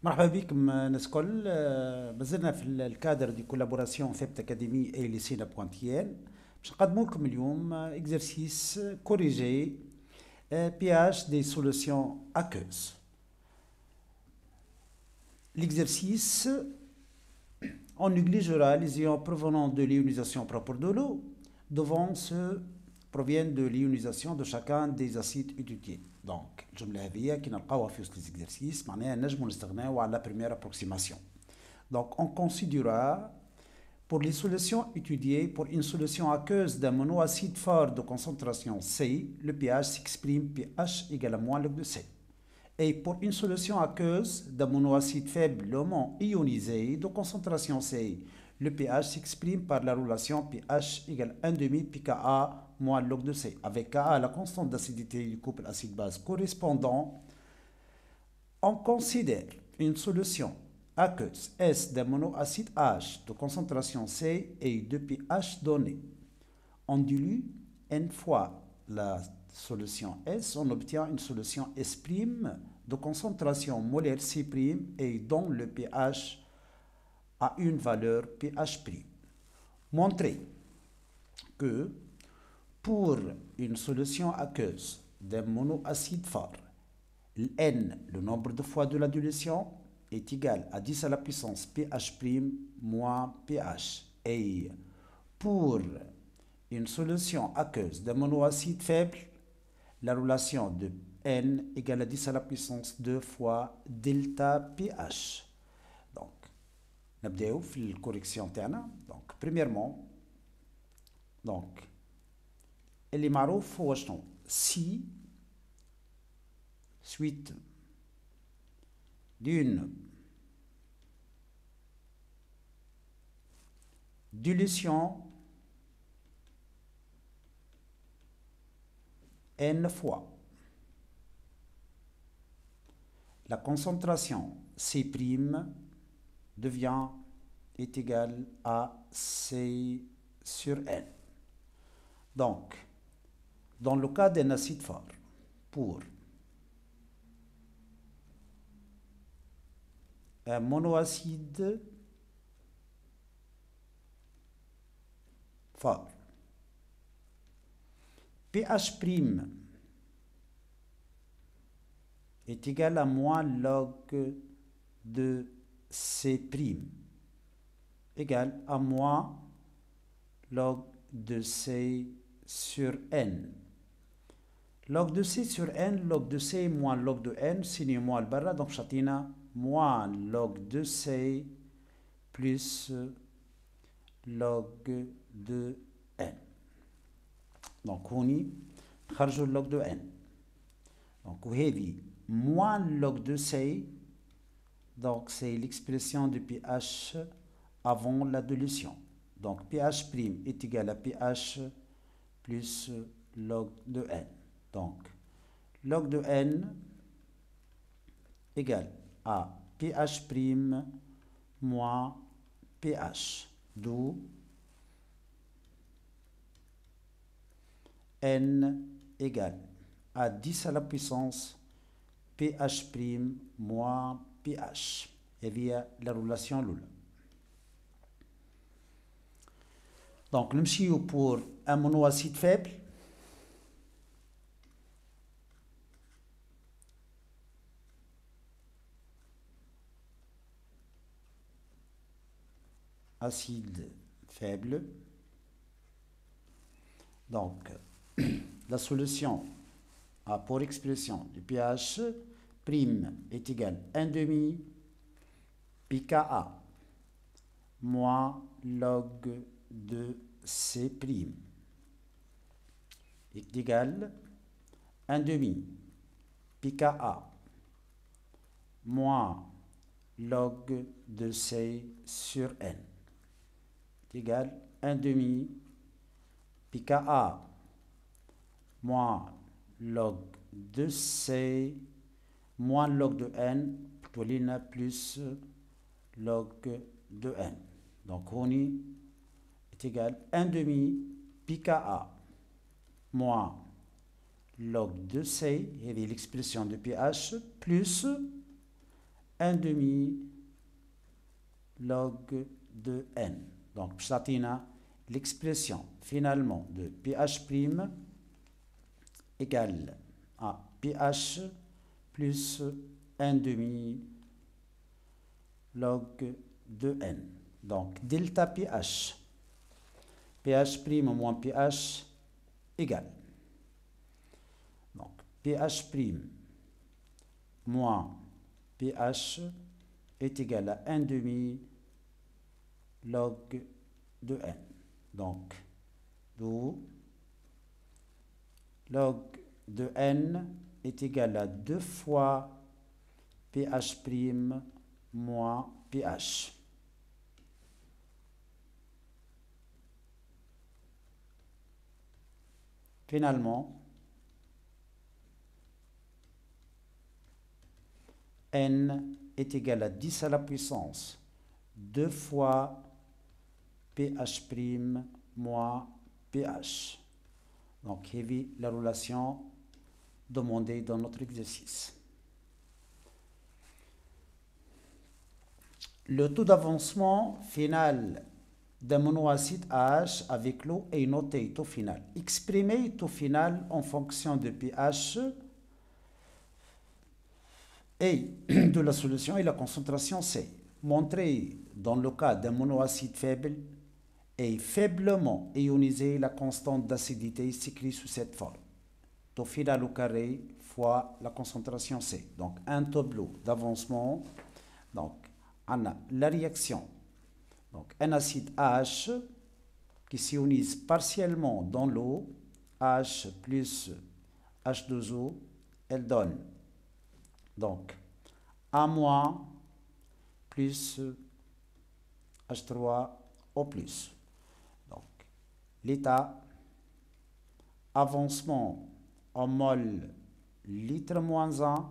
مرحبا بكم ناس الكل. مازلنا في الكادر دي كولابوراسيون فيبت اكاديمي اي ليسينا بوانتيان. باش نقدموا لكم اليوم اكزرسيس كوريجي بي اش دي سوليوشن اكوز. L'exercice, on négligera les ions provenant de l'ionisation propre de l'eau devant ceux proviennent de l'ionisation de chacun des acides étudiés. Donc, الجملة هذه كي نلقاوها في وسط l'exercice معناها نجموا نستغناو على la première approximation. Donc, on considérera pour les solutions étudiées, pour une solution aqueuse d'un monoacide fort de concentration C, le pH s'exprime pH égale à moins log de C. Et pour une solution aqueuse d'un monoacide faiblement ionisé de concentration C, le pH s'exprime par la relation pH égale 1,5 pKa moins log de C, avec Ka la constante d'acidité du couple acide-base correspondant. On considère une solution aqueuse S d'un monoacide H de concentration C et de pH donné. On dilue n fois la solution S, on obtient une solution S' de concentration molaire C' et dont le pH a une valeur pH'. Montrez que pour une solution aqueuse d'un monoacide fort, N, le nombre de fois de la dilution, est égal à 10 à la puissance pH' moins pH. Et pour une solution aqueuse d'un monoacide faible, la relation de N égale à 10 à la puissance 2 fois delta pH. Donc, نبداو في الكوريكسيون تاعنا. Donc, premièrement, donc, اللي معروف هو شنو؟ Si suite d'une dilution n fois la concentration C' devient est égale à C sur N. Donc, dans le cas d'un acide fort, pour un monoacide fort, pH' est égal à moins log de C' égale à moins log de C sur N. Log de C sur N, log de C moins log de N, signe moins le barra, donc chatina moins log de C plus log de N. Donc on y خرجوا log de N. Donc وهذه moins log de C, donc c'est l'expression du pH avant la dilution. Donc pH' est égal à pH plus log de N. Donc log de N égale à pH' moins pH, d'où N égale à 10 à la puissance pH' moins pH. Et via la relation LUL. Donc, le monsieur pour un monoacide faible, acide faible. Donc, la solution a pour expression du pH prime est égal à 1,5 pKa moins log de C' est égal à 1,5 pKa moins log de C sur N est égal à 1,5 pKa moins log de C moins log de N plus log de N. Donc on est égal à 1,5 pKa moins log de C, et l'expression de pH, plus 1 demi log de n. Donc, Pchatina, l'expression finalement de pH' égale à pH plus 1 demi log de n. Donc, delta pH, pH' moins pH égale. Donc, pH' moins pH est égal à 1 demi log de n. Donc, d'où log de n est égal à 2 fois pH' moins pH. Finalement, n est égal à 10 à la puissance 2 fois pH' moins pH. Donc, heavy la relation demandée dans notre exercice. Le taux d'avancement final d'un monoacide AH avec l'eau est noté taux final. Exprimez taux final en fonction de pH et de la solution et la concentration C. Montrez dans le cas d'un monoacide faible et faiblement ionisé, la constante d'acidité s'écrit sous cette forme. Taux final au carré fois la concentration C. Donc un tableau d'avancement. Donc on a la réaction. Donc un acide AH qui s'ionise partiellement dans l'eau, H plus H2O, elle donne donc A- plus H3O+. Donc l'état avancement en mol litre moins 1,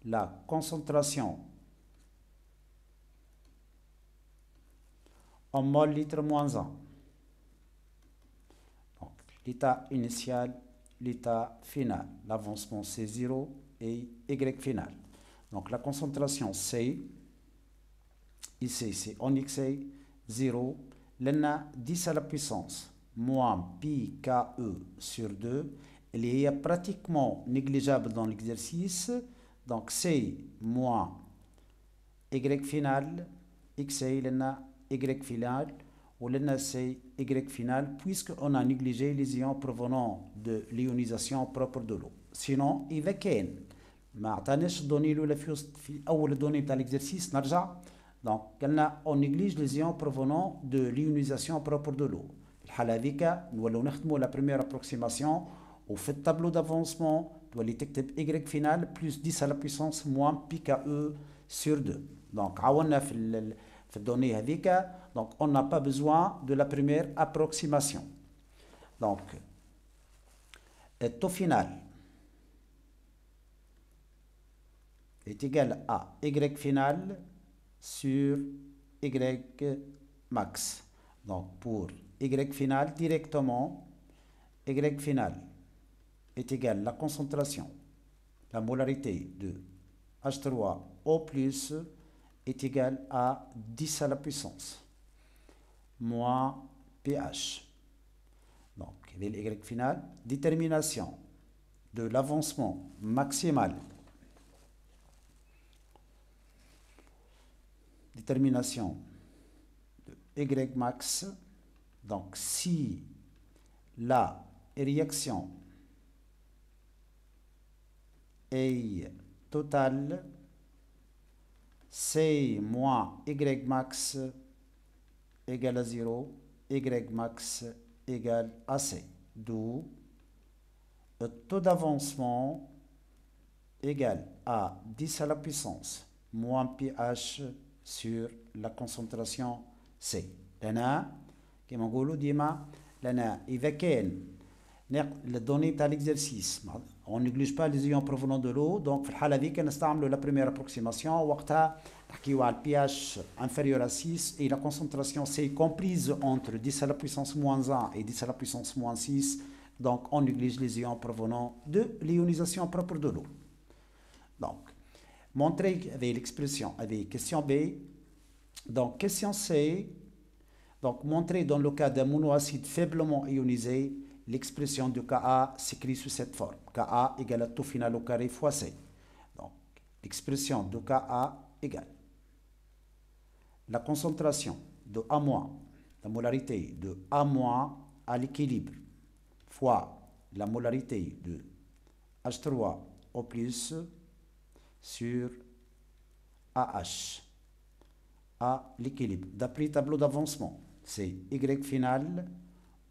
la concentration en mol litre moins 1. Donc l'état initial, l'état final. L'avancement c'est 0 et Y final. Donc la concentration C, ici c'est en XA 0, l'ENA 10 à la puissance, moins pi KE sur 2, elle est pratiquement négligeable dans l'exercice, donc C moins Y final, XA l'ENA Y final, ou l'ENA C Y final, puisqu'on a négligé les ions provenant de l'ionisation propre de l'eau. Sinon, إذا كان ما عطاناش الدوني الاولى في اول الدوني بتاع الاكزرسيس نرجع دونك قالنا اون نيجليج لي زيون بروفونون دو ليونيزاسيون بروبر دو لو. في الحاله هذيك نولوا نخدموا لا بريمير ابروكسيماسيون وفي التابلو دافونسمون تولي تكتب ايغريك فينال بلس 10 على بويسونس موان بي كا او سور 2. دونك عاونا في الدوني هذيك دونك اون n'a pas besoin de la première approximation. Donc التو فينال est égal à Y final sur Y max. Donc pour Y final directement, Y final est égal à la concentration, la molarité de H3O+ est égal à 10 à la puissance moins pH. Donc Y final, détermination de l'avancement maximal. Détermination de Y max. Donc, si la réaction est totale, C moins Y max égale à 0, Y max égale à C. D'où le taux d'avancement égal à 10 à la puissance moins pH sur la concentration C. لنا كما نقولوا ديما لنا إذا كان الدوني تاع l'exercice on néglige pas les ions provenant de l'eau, donc في الحالة هذيك نستعملوا la première approximation وقتها نحكيو على pH inférieur à 6 et la concentration C comprise entre 10 à la puissance moins 1 et 10 à la puissance moins 6, donc on néglige les ions provenant de l'ionisation propre de l'eau. Donc Montrer avec l'expression, avec question B. Donc, question C. Donc, montrer dans le cas d'un monoacide faiblement ionisé, l'expression de Ka s'écrit sous cette forme. Ka égale à taux final au carré fois C. Donc, l'expression de Ka égale la concentration de A-, la molarité de A- à l'équilibre, fois la molarité de H3 au plus sur AH à l'équilibre. D'après tableau d'avancement, c'est Y final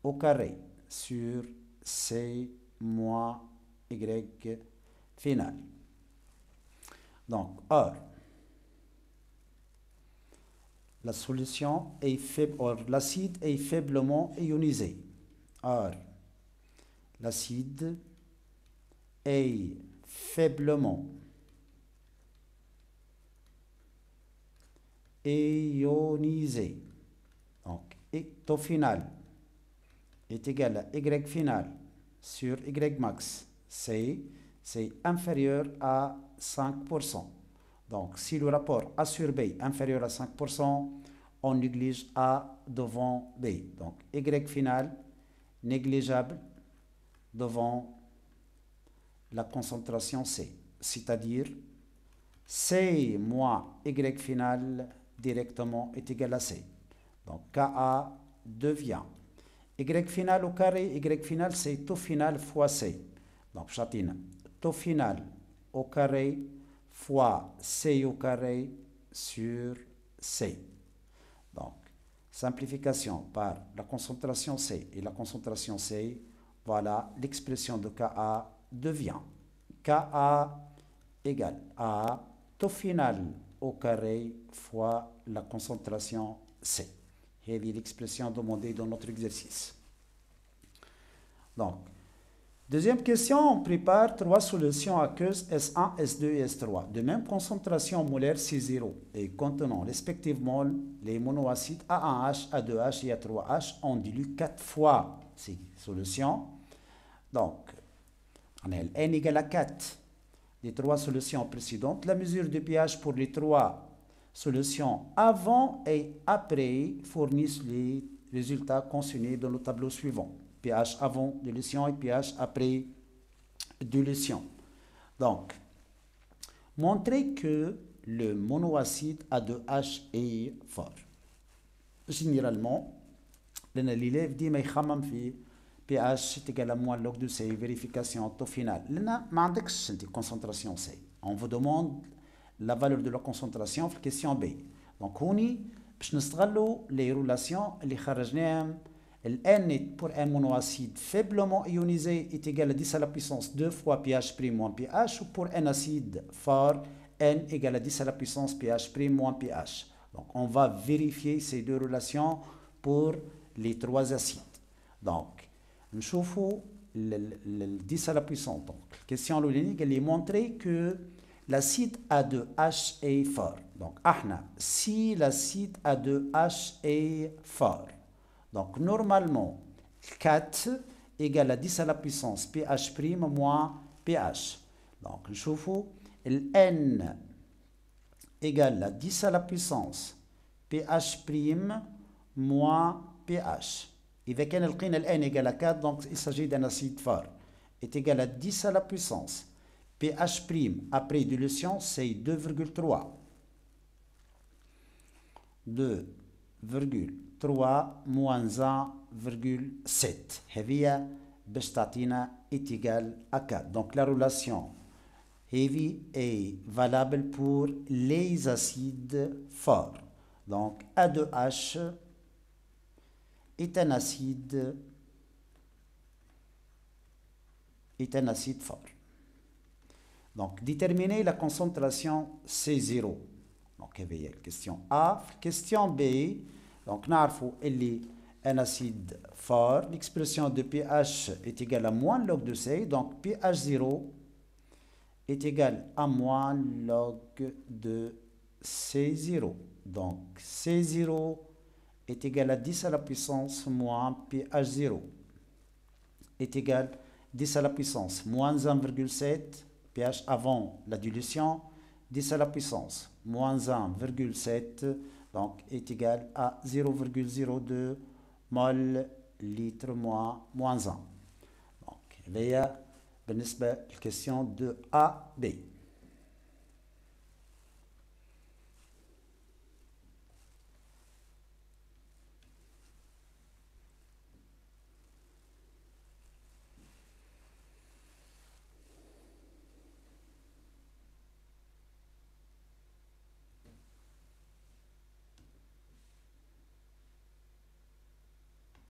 au carré sur C moins Y final. Donc, or, la solution est faible, or l'acide est faiblement ionisé. Or, l'acide est faiblement ionisé. Donc, taux final est égal à Y final sur Y max. C'est inférieur à 5%. Donc, si le rapport A sur B est inférieur à 5%, on néglige A devant B. Donc, Y final négligeable devant la concentration C. C'est-à-dire, C moins Y final directement est égal à C. Donc, Ka devient Y final au carré. Y final, c'est taux final fois C. Donc, chatine, taux final au carré fois C au carré sur C. Donc, simplification par la concentration C et la concentration C, voilà, l'expression de Ka devient Ka égale à taux final au carré fois la concentration C. Et l'expression demandée dans notre exercice. Donc, deuxième question, on prépare 3 solutions aqueuses S1, S2 et S3 de même concentration molaire C0 et contenant respectivement les monoacides A1H, A2H et A3H. On dilue 4 fois ces solutions. Donc, on a N égale à 4 des 3 solutions précédentes. La mesure de pH pour les 3 solutions avant et après fournissent les résultats consignés dans le tableau suivant. pH avant dilution et pH après dilution. Donc, montrer que le monoacide A2H est fort. Généralement, l'élève dit mais يخمم في pH est égal à moins log de C, vérification au final. Là, ما concentration C. On vous demande la valeur de la concentration في question B. Donc, هوني باش نستغلوا les relations اللي خرجناهم. Le N pour un monoacide faiblement ionisé est égal à 10 à la puissance 2 fois pH' moins pH, ou pour un acide fort, N égale à 10 à la puissance pH' moins pH. Donc, on va vérifier ces deux relations pour les 3 acides. Donc, nous avons le 10 à la puissance. Donc, la question l'unique, elle est montrer que l'acide A2H est fort. Donc, si l'acide A2H est fort, donc, normalement, 4 égale à 10 à la puissance pH' moins pH. Donc, je vous N égale à 10 à la puissance pH' moins pH. Et avec N égale à 4, donc il s'agit d'un acide fort. Est égal à 10 à la puissance pH' après dilution, c'est 2,3. 2,3 moins 1,7. هذه باش تعطينا est égal à 4. Donc la relation heavy est valable pour les acides forts. Donc A2H est un acide fort. Donc déterminer la concentration C0. Donc il y a la question A. Question B. Donc nous avons un acide fort. L'expression de pH est égale à moins log de C. Donc pH 0 est égal à moins log de C0. Donc C0 est égal à 10 à la puissance moins pH 0 est égal à 10 à la puissance moins 1,7 pH avant la dilution 10 à la puissance moins 1,7 donc est égal à 0,02 mol litre moins 1. Donc هذه بالنسبة للكسيون de A B.